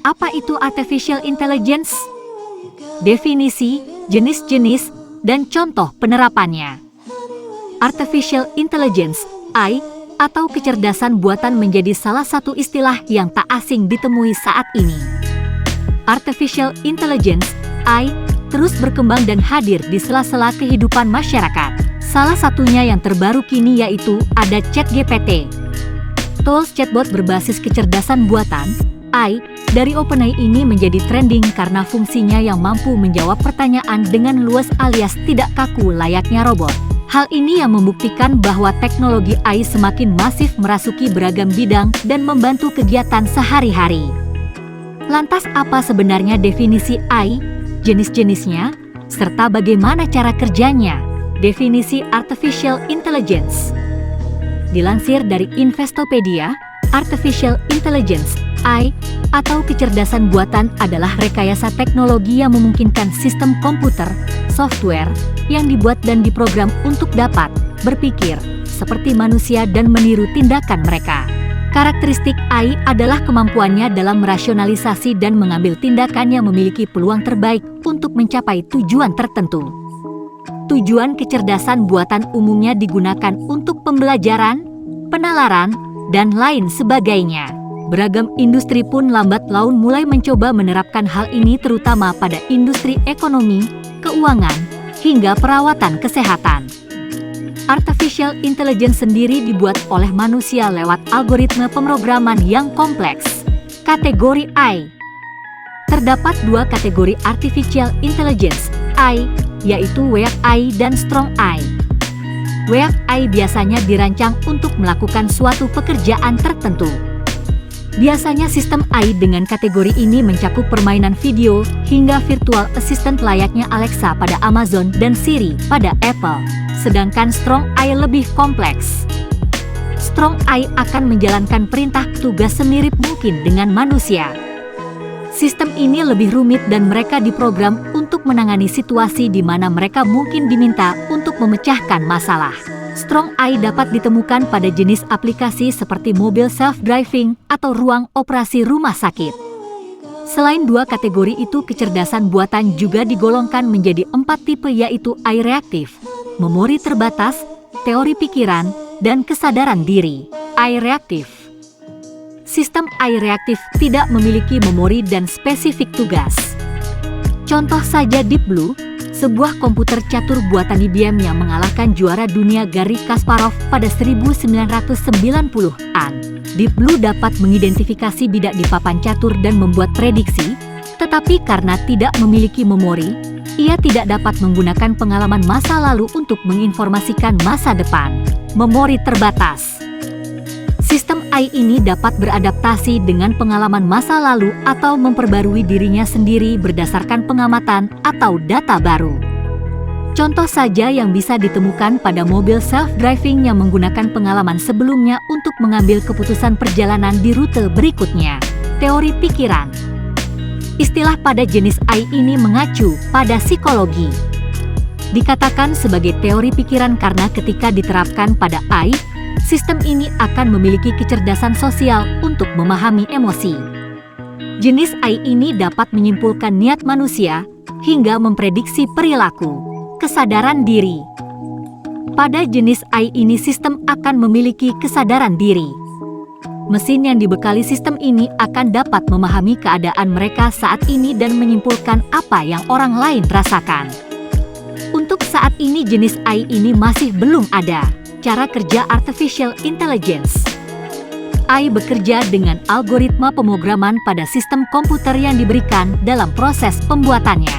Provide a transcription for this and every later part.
Apa itu artificial intelligence? Definisi, jenis-jenis, dan contoh penerapannya. Artificial intelligence, AI, atau kecerdasan buatan menjadi salah satu istilah yang tak asing ditemui saat ini. Artificial intelligence, AI, terus berkembang dan hadir di sela-sela kehidupan masyarakat. Salah satunya yang terbaru kini yaitu ada ChatGPT. Tools chatbot berbasis kecerdasan buatan, AI, dari OpenAI ini menjadi trending karena fungsinya yang mampu menjawab pertanyaan dengan luas alias tidak kaku layaknya robot. Hal ini yang membuktikan bahwa teknologi AI semakin masif merasuki beragam bidang dan membantu kegiatan sehari-hari. Lantas apa sebenarnya definisi AI, jenis-jenisnya, serta bagaimana cara kerjanya? Definisi Artificial Intelligence. Dilansir dari Investopedia, Artificial Intelligence, AI, atau kecerdasan buatan adalah rekayasa teknologi yang memungkinkan sistem komputer, software, yang dibuat dan diprogram untuk dapat berpikir seperti manusia dan meniru tindakan mereka. Karakteristik AI adalah kemampuannya dalam merasionalisasi dan mengambil tindakan yang memiliki peluang terbaik untuk mencapai tujuan tertentu. Tujuan kecerdasan buatan umumnya digunakan untuk pembelajaran, penalaran, dan lain sebagainya. Beragam industri pun lambat laun mulai mencoba menerapkan hal ini terutama pada industri ekonomi, keuangan, hingga perawatan kesehatan. Artificial intelligence sendiri dibuat oleh manusia lewat algoritma pemrograman yang kompleks. Kategori AI. Terdapat dua kategori artificial intelligence, AI, yaitu Weak AI dan Strong AI. Weak AI biasanya dirancang untuk melakukan suatu pekerjaan tertentu. Biasanya sistem AI dengan kategori ini mencakup permainan video hingga virtual assistant layaknya Alexa pada Amazon dan Siri pada Apple. Sedangkan Strong AI lebih kompleks. Strong AI akan menjalankan perintah tugas semirip mungkin dengan manusia. Sistem ini lebih rumit dan mereka diprogram untuk menangani situasi di mana mereka mungkin diminta untuk memecahkan masalah. Strong AI dapat ditemukan pada jenis aplikasi seperti mobil self-driving atau ruang operasi rumah sakit. Selain dua kategori itu, kecerdasan buatan juga digolongkan menjadi 4 tipe yaitu AI reaktif, memori terbatas, teori pikiran, dan kesadaran diri. AI reaktif. Sistem AI reaktif tidak memiliki memori dan spesifik tugas. Contoh saja Deep Blue, sebuah komputer catur buatan IBM yang mengalahkan juara dunia Garry Kasparov pada 1990-an. Deep Blue dapat mengidentifikasi bidak di papan catur dan membuat prediksi, tetapi karena tidak memiliki memori, ia tidak dapat menggunakan pengalaman masa lalu untuk menginformasikan masa depan. Memori terbatas. Sistem AI ini dapat beradaptasi dengan pengalaman masa lalu atau memperbarui dirinya sendiri berdasarkan pengamatan atau data baru. Contoh saja yang bisa ditemukan pada mobil self-driving yang menggunakan pengalaman sebelumnya untuk mengambil keputusan perjalanan di rute berikutnya. Teori pikiran. Istilah pada jenis AI ini mengacu pada psikologi. Dikatakan sebagai teori pikiran karena ketika diterapkan pada AI, sistem ini akan memiliki kecerdasan sosial untuk memahami emosi. Jenis AI ini dapat menyimpulkan niat manusia hingga memprediksi perilaku. Kesadaran diri. Pada jenis AI ini sistem akan memiliki kesadaran diri. Mesin yang dibekali sistem ini akan dapat memahami keadaan mereka saat ini dan menyimpulkan apa yang orang lain rasakan. Untuk saat ini jenis AI ini masih belum ada. Cara kerja Artificial Intelligence. AI bekerja dengan algoritma pemrograman pada sistem komputer yang diberikan dalam proses pembuatannya.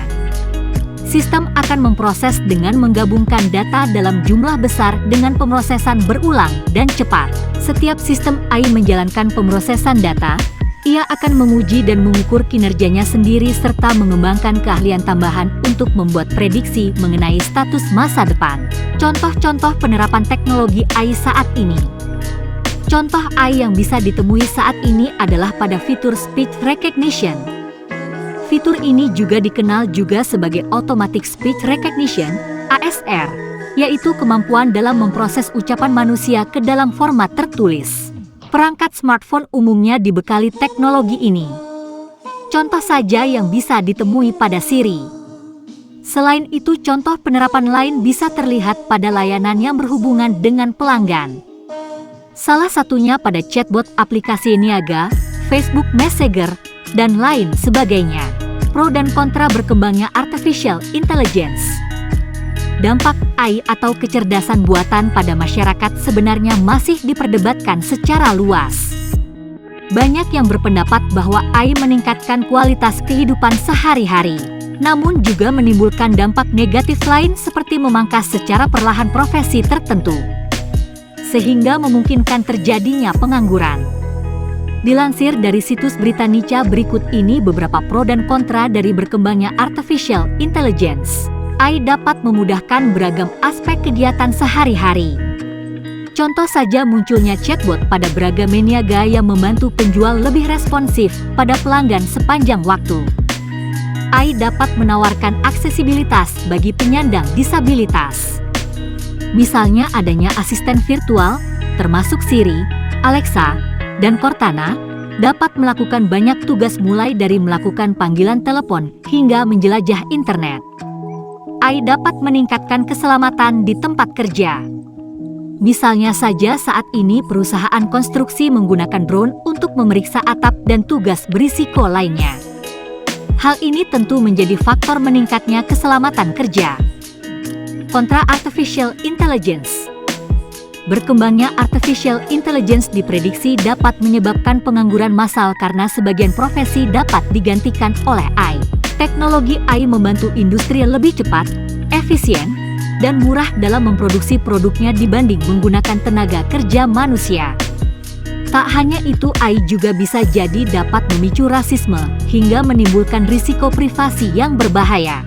Sistem akan memproses dengan menggabungkan data dalam jumlah besar dengan pemrosesan berulang dan cepat. Setiap sistem AI menjalankan pemrosesan data, ia akan menguji dan mengukur kinerjanya sendiri serta mengembangkan keahlian tambahan untuk membuat prediksi mengenai status masa depan. Contoh-contoh penerapan teknologi AI saat ini. Contoh AI yang bisa ditemui saat ini adalah pada fitur Speech Recognition. Fitur ini juga dikenal juga sebagai Automatic Speech Recognition, ASR, yaitu kemampuan dalam memproses ucapan manusia ke dalam format tertulis. Perangkat smartphone umumnya dibekali teknologi ini. contoh saja yang bisa ditemui pada Siri. Selain itu, contoh penerapan lain bisa terlihat pada layanan yang berhubungan dengan pelanggan. Salah satunya pada chatbot aplikasi niaga, Facebook Messenger, dan lain sebagainya. Pro dan kontra berkembangnya artificial intelligence. Dampak AI atau kecerdasan buatan pada masyarakat sebenarnya masih diperdebatkan secara luas. Banyak yang berpendapat bahwa AI meningkatkan kualitas kehidupan sehari-hari, namun juga menimbulkan dampak negatif lain seperti memangkas secara perlahan profesi tertentu, sehingga memungkinkan terjadinya pengangguran. Dilansir dari situs Britannica berikut ini beberapa pro dan kontra dari berkembangnya artificial intelligence. AI dapat memudahkan beragam aspek kegiatan sehari-hari. Contoh saja munculnya chatbot pada beragam niaga yang membantu penjual lebih responsif pada pelanggan sepanjang waktu. AI dapat menawarkan aksesibilitas bagi penyandang disabilitas. Misalnya adanya asisten virtual, termasuk Siri, Alexa, dan Cortana, dapat melakukan banyak tugas mulai dari melakukan panggilan telepon hingga menjelajah internet. AI dapat meningkatkan keselamatan di tempat kerja. Misalnya saja saat ini perusahaan konstruksi menggunakan drone untuk memeriksa atap dan tugas berisiko lainnya. Hal ini tentu menjadi faktor meningkatnya keselamatan kerja. Kontra artificial intelligence. Berkembangnya artificial intelligence diprediksi dapat menyebabkan pengangguran massal karena sebagian profesi dapat digantikan oleh AI. Teknologi AI membantu industri lebih cepat, efisien, dan murah dalam memproduksi produknya dibanding menggunakan tenaga kerja manusia. Tak hanya itu, AI juga bisa jadi dapat memicu rasisme hingga menimbulkan risiko privasi yang berbahaya.